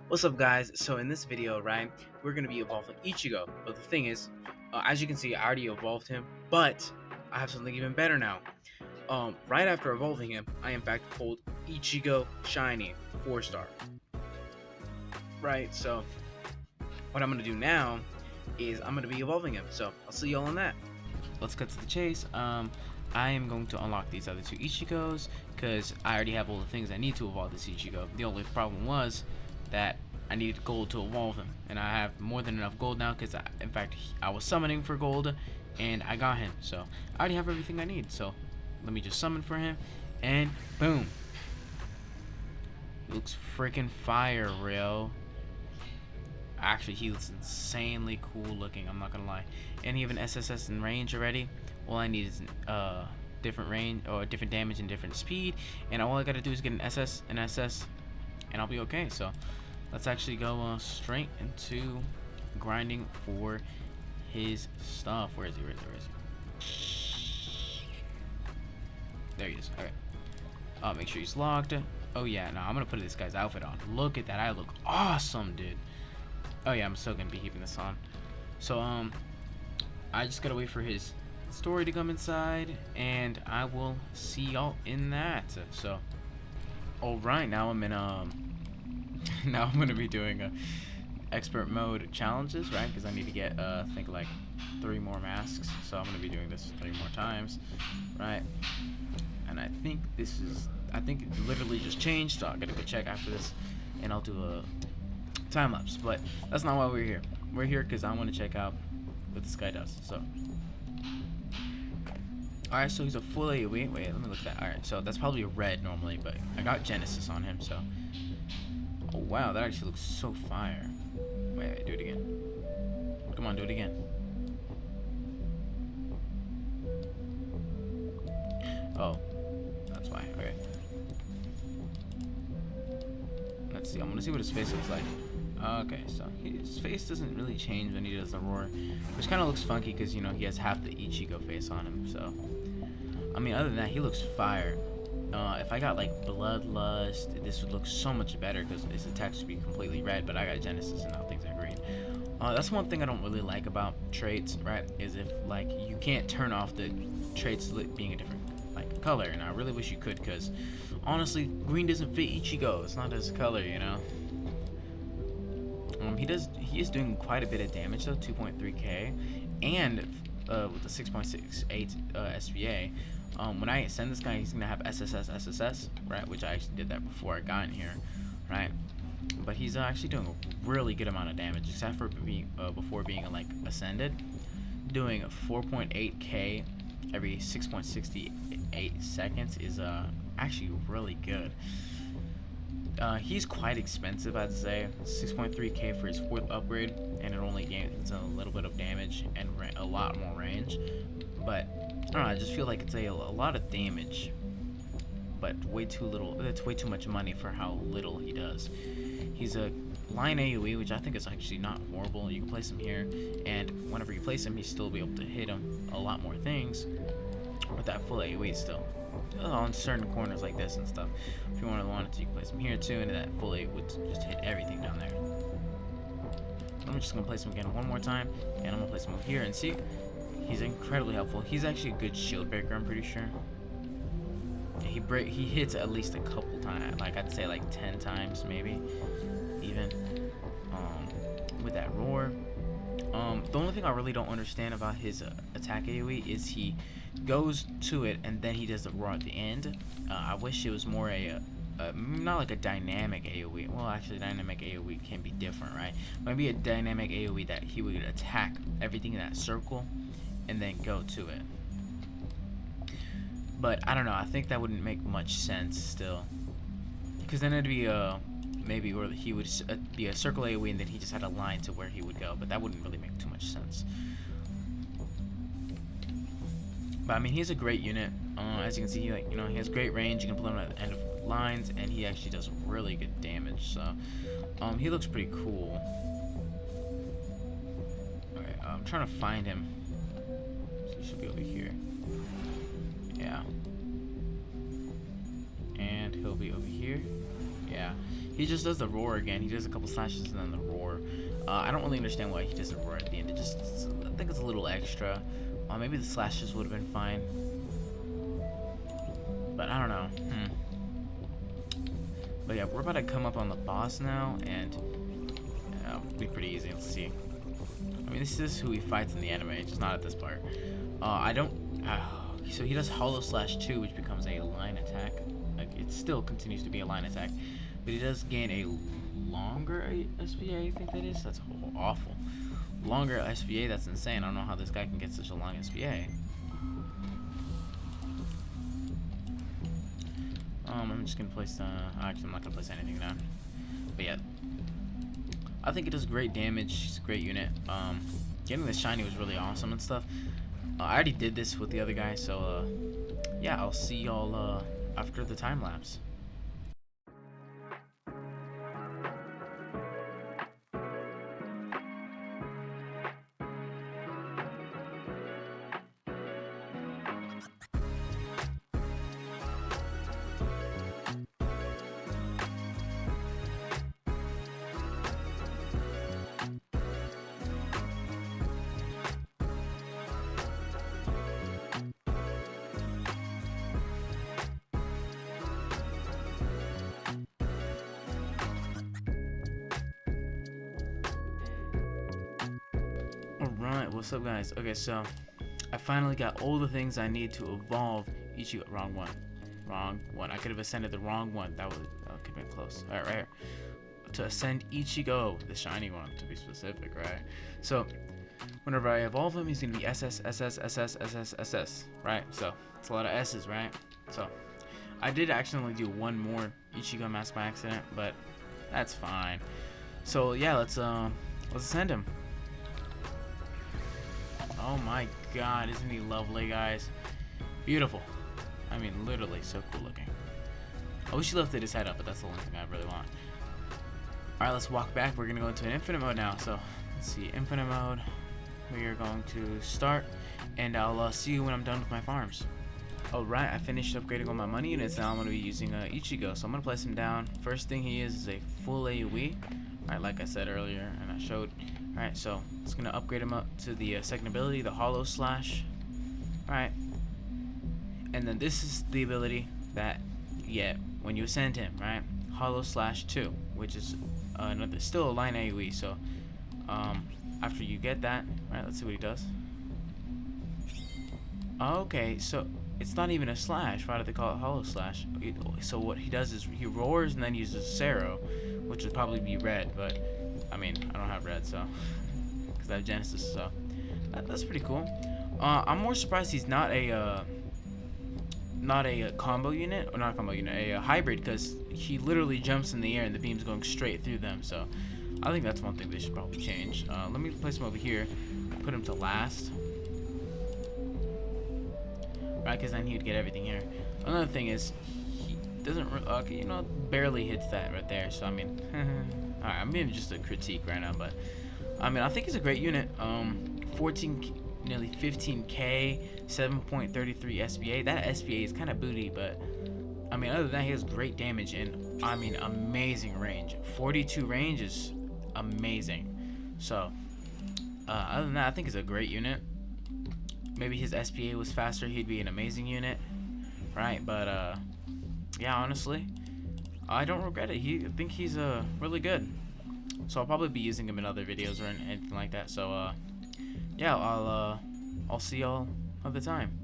What's up, guys? So in this video, right, we're gonna be evolving Ichigo. But the thing is, as you can see, I already evolved him, but I have something even better now. Right after evolving him, I in fact pulled Ichigo Shiny 4-star. Right. So what I'm gonna do now is I'm gonna be evolving him. So I'll see y'all on that. Let's cut to the chase. I am going to unlock these other two Ichigos because I already have all the things I need to evolve this Ichigo. The only problem was that I needed gold to evolve him, and I have more than enough gold now because in fact I was summoning for gold and I got him, so I already have everything I need. So let me just summon for him and boom, he looks freaking fire, real. Actually, he looks insanely cool looking, I'm not gonna lie. And even SSS in range already. All I need is different range or different damage and different speed, and all I gotta do is get an SS and SS and I'll be okay. So let's actually go straight into grinding for his stuff. Where is he? Where is he? Where is he? There he is. Okay. Make sure he's locked. Oh yeah, no, I'm gonna put this guy's outfit on. Look at that. I look awesome, dude. Oh yeah, I'm still gonna be keeping this on. So I just gotta wait for his story to come inside, and I will see y'all in that. So, all right, now I'm in now I'm gonna be doing expert mode challenges, right? Because I need to get I think like 3 more masks. So I'm gonna be doing this 3 more times, right? And I think it literally just changed. So I gotta go check after this, and I'll do a time lapse. But that's not why we're here. We're here because I want to check out what this guy does. So. Alright, so he's a full AoE. Wait, let me look at that. Alright, so that's probably a red normally, but I got Genesis on him, so. Oh, wow, that actually looks so fire. Wait, do it again. Come on, do it again. Oh, that's why. Okay. Let's see. I'm gonna see what his face looks like. Okay, so his face doesn't really change when he does the roar, which kind of looks funky because, you know, he has half the Ichigo face on him, so. I mean, other than that, he looks fire. If I got like Bloodlust, this would look so much better because his attacks would be completely red, but I got Genesis and now things are green. That's one thing I don't really like about traits, right? Is if like you can't turn off the traits being a different like color, and I really wish you could, because honestly, green doesn't fit Ichigo. It's not his color, you know. He is doing quite a bit of damage though, 2.3k, and with the 6.68 SVA. When I send this guy, he's gonna have SSS, right? Which I actually did that before I got in here, right? But he's actually doing a really good amount of damage, except for being before being like ascended, doing 4.8k every 6.68 seconds is actually really good. He's quite expensive, I'd say. 6.3k for his 4th upgrade, and it only gains a little bit of damage and a lot more range. But I don't know, I just feel like it's a lot of damage, but way too little. It's way too much money for how little he does. He's a line AoE, which I think is actually not horrible. You can place him here, and whenever you place him, you still be able to hit him a lot more things with that full AoE still. On certain corners like this and stuff. If you wanted to, you can place him here too, and that full AoE would just hit everything down there. I'm just gonna place him again one more time, and I'm gonna place him over here and see. He's incredibly helpful. He's actually a good shield breaker, I'm pretty sure. He hits at least a couple times, like I'd say like 10 times maybe, even with that roar. The only thing I really don't understand about his attack AoE is he goes to it and then he does the roar at the end. I wish it was more not like a dynamic AoE. Well, actually, dynamic AoE can be different, right? Maybe a dynamic AoE that he would attack everything in that circle and then go to it. But I don't know. I think that wouldn't make much sense still, because then it'd be maybe where he would be a circle AoE and then he just had a line to where he would go. But that wouldn't really make too much sense. But I mean, he's a great unit. As you can see, he has great range. You can pull him at the end of lines, and he actually does really good damage. So he looks pretty cool. Okay, I'm trying to find him. So he should be over here. Yeah. And he'll be over here. Yeah. Yeah, he just does the roar again. He does a couple slashes and then the roar. I don't really understand why he does the roar at the end. I think it's a little extra. Maybe the slashes would have been fine, but I don't know. But yeah, we're about to come up on the boss now, and it'll be pretty easy. Let's see. I mean, this is who he fights in the anime, just not at this part. So he does Hollow Slash 2, which becomes a line attack. Like, it still continues to be a line attack, but he does gain a longer SBA, I think that is. That's awful. Longer SBA, that's insane. I don't know how this guy can get such a long SBA. I'm just gonna place actually I'm not gonna place anything down. But yeah, I think it does great damage. It's a great unit. Getting the shiny was really awesome and stuff. I already did this with the other guy, so yeah, I'll see y'all after the time lapse. Alright, what's up guys? Okay, so I finally got all the things I need to evolve Ichigo. Wrong one. I could have ascended the wrong one. That could have been close. Alright, right here. To ascend Ichigo, the shiny one to be specific, right? So whenever I evolve him, he's gonna be SS, SS, SS, SS, SS, right? So it's a lot of S's, right? So I did accidentally do one more Ichigo mask by accident, but that's fine. So yeah, let's ascend him. Oh my god, isn't he lovely, guys? Beautiful. I mean, literally so cool looking. I wish he lifted his head up, but that's the only thing I really want. Alright, let's walk back. We're gonna go into an infinite mode now. So let's see, infinite mode. We are going to start, and I'll see you when I'm done with my farms. Alright, I finished upgrading all my money units. Now I'm going to be using Ichigo. So I'm going to place him down. First thing he is a full AoE. Alright, like I said earlier, and I showed. Alright, so it's going to upgrade him up to the second ability, the Hollow Slash. Alright. And then this is the ability that you get when you ascend him, right? Hollow Slash 2, which is still a line AoE. So after you get that, right, let's see what he does. Okay, so it's not even a slash. Why do they call it Hollow Slash? So what he does is he roars and then uses Sero, which would probably be red, but I mean, I don't have red, so because I have Genesis, so that's pretty cool. I'm more surprised he's not a combo unit, or not a combo unit, a hybrid, because he literally jumps in the air and the beam's going straight through them. So I think that's one thing they should probably change. Let me place him over here, put him to last. Right, because then he would get everything here. Another thing is, he doesn't, you know, barely hits that right there. So I mean, alright, I'm being just a critique right now, but I mean, I think he's a great unit. 14, nearly 15k, 7.33 SBA. That SBA is kind of booty, but I mean, other than that, he has great damage and I mean, amazing range. 42 range is amazing. So, other than that, I think he's a great unit. Maybe his SPA was faster, he'd be an amazing unit, right? But yeah, honestly, I don't regret it. I think he's really good. So I'll probably be using him in other videos or anything like that. So yeah, I'll see y'all other time.